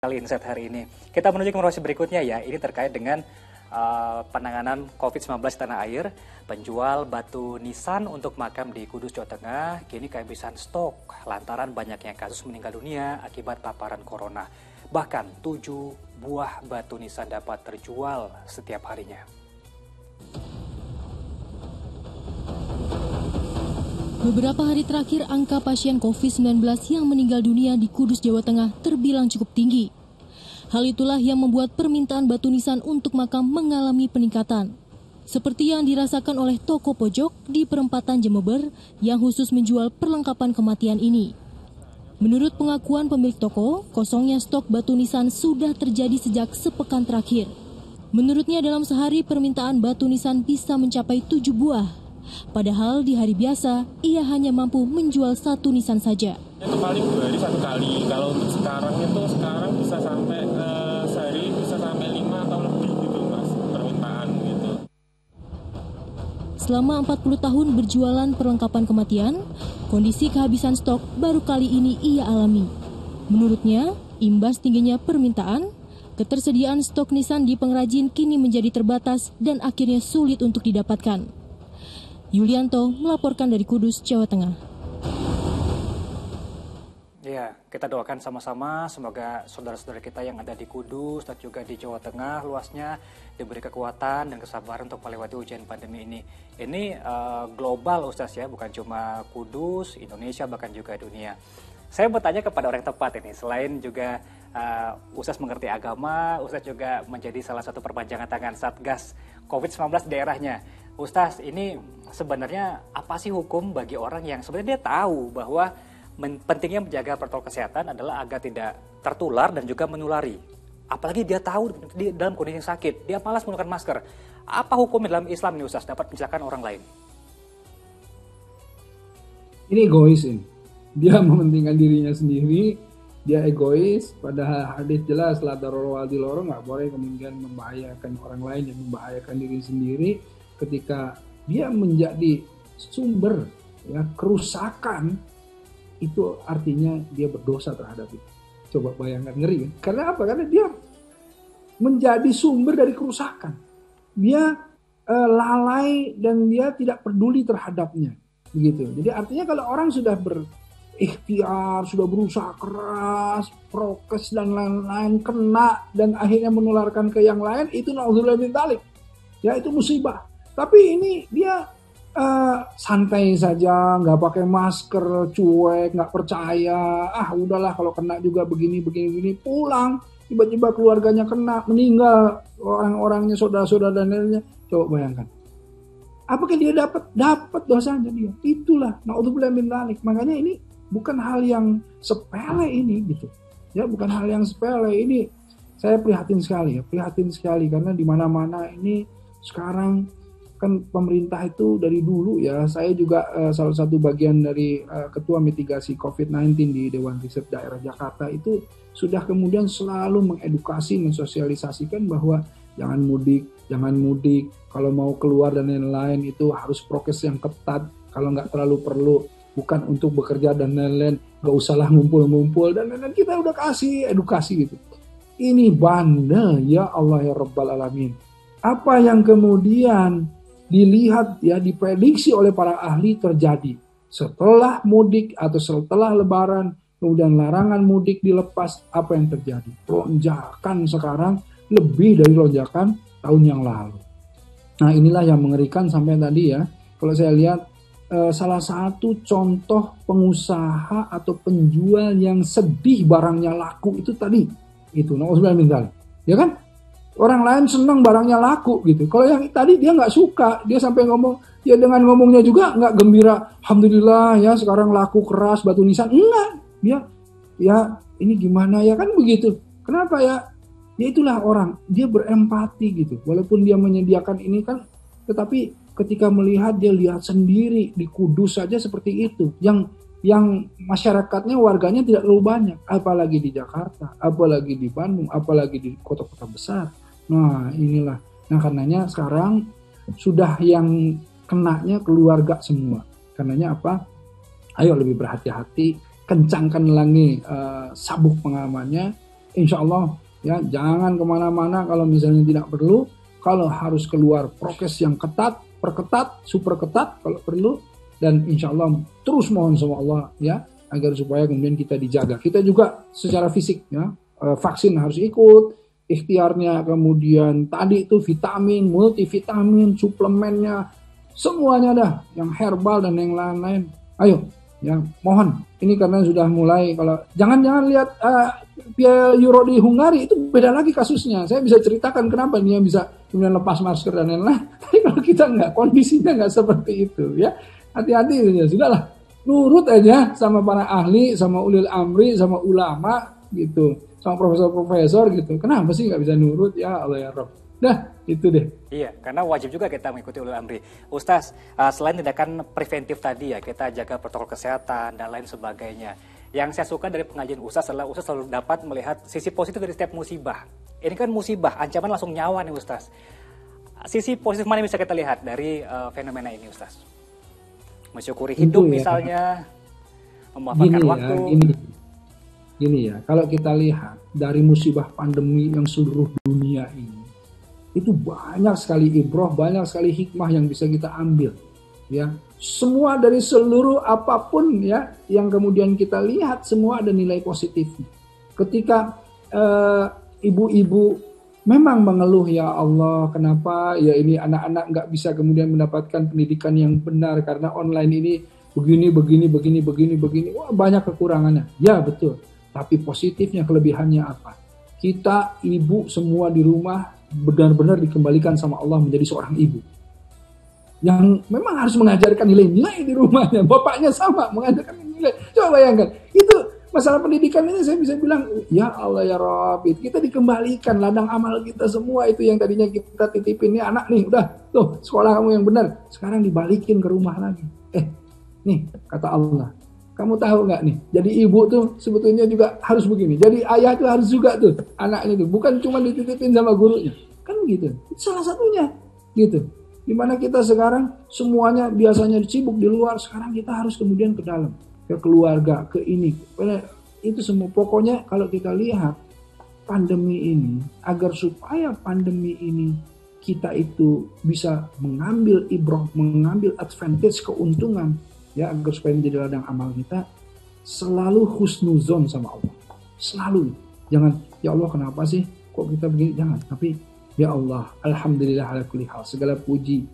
kali insight hari ini. Kita menuju ke informasi berikutnya ya. Ini terkait dengan penanganan COVID-19 di tanah air. Penjual batu nisan untuk makam di Kudus, Jawa Tengah kini kehabisan stok lantaran banyaknya kasus meninggal dunia akibat paparan corona. Bahkan 7 buah batu nisan dapat terjual setiap harinya. Beberapa hari terakhir, angka pasien COVID-19 yang meninggal dunia di Kudus, Jawa Tengah terbilang cukup tinggi. Hal itulah yang membuat permintaan batu nisan untuk makam mengalami peningkatan. Seperti yang dirasakan oleh toko pojok di perempatan Jemeber yang khusus menjual perlengkapan kematian ini. Menurut pengakuan pemilik toko, kosongnya stok batu nisan sudah terjadi sejak sepekan terakhir. Menurutnya dalam sehari permintaan batu nisan bisa mencapai 7 buah. Padahal di hari biasa, ia hanya mampu menjual 1 nisan saja. Itu paling 2 hari 1 kali. Kalau untuk sekarang bisa sampai sehari bisa sampai 5 atau lebih gitu mas permintaan gitu. Selama 40 tahun berjualan perlengkapan kematian, kondisi kehabisan stok baru kali ini ia alami. Menurutnya, imbas tingginya permintaan, ketersediaan stok nisan di pengrajin kini menjadi terbatas dan akhirnya sulit untuk didapatkan. Yulianto melaporkan dari Kudus, Jawa Tengah. Ya, kita doakan sama-sama semoga saudara-saudara kita yang ada di Kudus dan juga di Jawa Tengah luasnya diberi kekuatan dan kesabaran untuk melewati ujian pandemi ini. Ini global Ustaz ya, bukan cuma Kudus, Indonesia bahkan juga dunia. Saya bertanya kepada orang yang tepat ini, selain juga Ustaz mengerti agama, Ustaz juga menjadi salah satu perpanjangan tangan Satgas COVID-19 di daerahnya. Ustaz, ini sebenarnya apa sih hukum bagi orang yang sebenarnya dia tahu bahwa pentingnya menjaga protokol kesehatan adalah agar tidak tertular dan juga menulari. Apalagi dia tahu dalam kondisi sakit, dia malas menggunakan masker. Apa hukum dalam Islam ini Ustaz dapat mencelakan orang lain? Ini egois ini. Dia mementingkan dirinya sendiri, dia egois. Pada hadis jelas la darara wa dirara, nggak boleh kemudian membahayakan orang lain yang membahayakan diri sendiri. Ketika dia menjadi sumber ya kerusakan, itu artinya dia berdosa terhadap itu. Coba bayangkan, ngeri kan? Karena apa? Karena dia menjadi sumber dari kerusakan. Dia lalai dan dia tidak peduli terhadapnya, begitu. Jadi artinya kalau orang sudah berikhtiar, sudah berusaha keras, prokes dan lain-lain, kena dan akhirnya menularkan ke yang lain, itu na'udzubillah min dzalik. Ya, itu musibah. Tapi ini dia santai saja, nggak pakai masker, cuek, nggak percaya. Udahlah kalau kena juga begini, pulang. Tiba-tiba keluarganya kena, meninggal, orang-orangnya, saudara-saudara dan lainnya. Coba bayangkan. Apakah dia dapat dosanya dia? Itulah na'udzubillah min dzalik. Makanya ini bukan hal yang sepele ini gitu. Ya, bukan hal yang sepele ini. Saya prihatin sekali karena di mana-mana ini sekarang kan pemerintah itu dari dulu ya, saya juga salah satu bagian dari ketua mitigasi COVID-19 di Dewan Riset Daerah Jakarta itu sudah kemudian selalu mengedukasi, mensosialisasikan bahwa jangan mudik, kalau mau keluar dan lain-lain itu harus prokes yang ketat, kalau nggak terlalu perlu, bukan untuk bekerja dan lain-lain, nggak usahlah ngumpul-ngumpul dan lain-lain, kita udah kasih edukasi gitu. Ini bandel ya Allah ya Rabbal Alamin. Apa yang kemudian dilihat ya, diprediksi oleh para ahli terjadi setelah mudik atau setelah lebaran, kemudian larangan mudik dilepas, apa yang terjadi? Lonjakan sekarang lebih dari lonjakan tahun yang lalu. Nah, inilah yang mengerikan sampai tadi ya, kalau saya lihat salah satu contoh pengusaha atau penjual yang sedih barangnya laku itu tadi, itu na'udzubillah min dzalik, ya kan? Orang lain senang barangnya laku gitu. Kalau yang tadi dia nggak suka, dia sampai ngomong, ya dengan ngomongnya juga nggak gembira. Alhamdulillah ya sekarang laku keras batu nisan. Enggak, dia ya ini gimana ya kan begitu. Kenapa ya? Ya itulah orang, dia berempati gitu. Walaupun dia menyediakan ini kan, tetapi ketika melihat dia lihat sendiri di Kudus saja seperti itu. Yang masyarakatnya warganya tidak terlalu banyak, apalagi di Jakarta, apalagi di Bandung, apalagi di kota-kota besar. Nah inilah, nah karenanya sekarang sudah yang kenanya keluarga semua. Karenanya apa? Ayo lebih berhati-hati, kencangkan lagi sabuk pengamannya, insya Allah ya jangan kemana-mana kalau misalnya tidak perlu. Kalau harus keluar prokes yang ketat, perketat, super ketat kalau perlu. Dan insya Allah terus mohon sama Allah ya agar supaya kemudian kita dijaga. Kita juga secara fisik ya vaksin harus ikut, ikhtiarnya, kemudian tadi itu vitamin, multivitamin, suplemennya, semuanya dah, yang herbal dan yang lain-lain. Ayo, ya mohon. Ini karena sudah mulai, kalau jangan lihat Piala Euro di Hungari itu beda lagi kasusnya. Saya bisa ceritakan kenapa dia bisa kemudian lepas masker dan lain-lain. Tapi kalau kita nggak, kondisinya nggak seperti itu, ya hati-hati ya sudahlah. Nurut aja sama para ahli, sama ulil amri, sama ulama gitu, sama profesor-profesor gitu. Kenapa sih nggak bisa nurut? Ya Allah ya Rabb. Dah, itu deh. Iya, karena wajib juga kita mengikuti ulil amri. Ustaz, selain tindakan preventif tadi ya, kita jaga protokol kesehatan dan lain sebagainya. Yang saya suka dari pengajian Ustaz adalah Ustaz selalu dapat melihat sisi positif dari setiap musibah. Ini kan musibah, ancaman langsung nyawa nih Ustaz. Sisi positif mana yang bisa kita lihat dari fenomena ini Ustaz? Mensyukuri hidup ya, misalnya, memanfaatkan waktu. Gini ya, kalau kita lihat dari musibah pandemi yang seluruh dunia ini, itu banyak sekali ibrah, banyak sekali hikmah yang bisa kita ambil. Ya, semua dari seluruh apapun ya yang kemudian kita lihat semua ada nilai positifnya. Ketika ibu-ibu memang mengeluh, ya Allah kenapa ya ini anak-anak nggak bisa kemudian mendapatkan pendidikan yang benar karena online ini begini. Wah banyak kekurangannya. Ya betul. Tapi positifnya, kelebihannya apa? Kita ibu semua di rumah benar-benar dikembalikan sama Allah menjadi seorang ibu yang memang harus mengajarkan nilai-nilai di rumahnya. Bapaknya sama mengajarkan nilai. Coba bayangkan, itu masalah pendidikan ini saya bisa bilang, ya Allah ya Rabb, kita dikembalikan ladang amal kita semua itu yang tadinya kita titipin nih anak nih, udah tuh sekolah kamu yang benar, sekarang dibalikin ke rumah lagi. Nih kata Allah, kamu tahu nggak nih? Jadi ibu tuh sebetulnya juga harus begini. Jadi ayah tuh harus juga tuh anaknya tuh, bukan cuma dititipin sama gurunya, kan gitu. Salah satunya gitu. Dimana kita sekarang semuanya biasanya sibuk di luar, sekarang kita harus kemudian ke dalam, ke keluarga, ke ini. Itu semua pokoknya kalau kita lihat pandemi ini, agar supaya pandemi ini kita itu bisa mengambil ibrah, mengambil advantage, keuntungan. Ya, agar supaya menjadi ladang amal kita, selalu husnuzon sama Allah. Selalu. Jangan, ya Allah kenapa sih kok kita begini? Jangan. Tapi, ya Allah, alhamdulillah ala kulli hal. Segala puji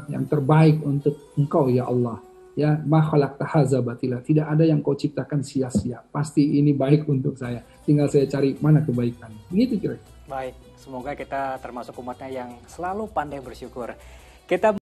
yang terbaik untuk Engkau ya Allah. Ya, ma khalaqta hadza batila. Tidak ada yang Kau ciptakan sia-sia. Pasti ini baik untuk saya. Tinggal saya cari mana kebaikannya. Begitu kira-kira. Baik, semoga kita termasuk umatnya yang selalu pandai bersyukur. Kita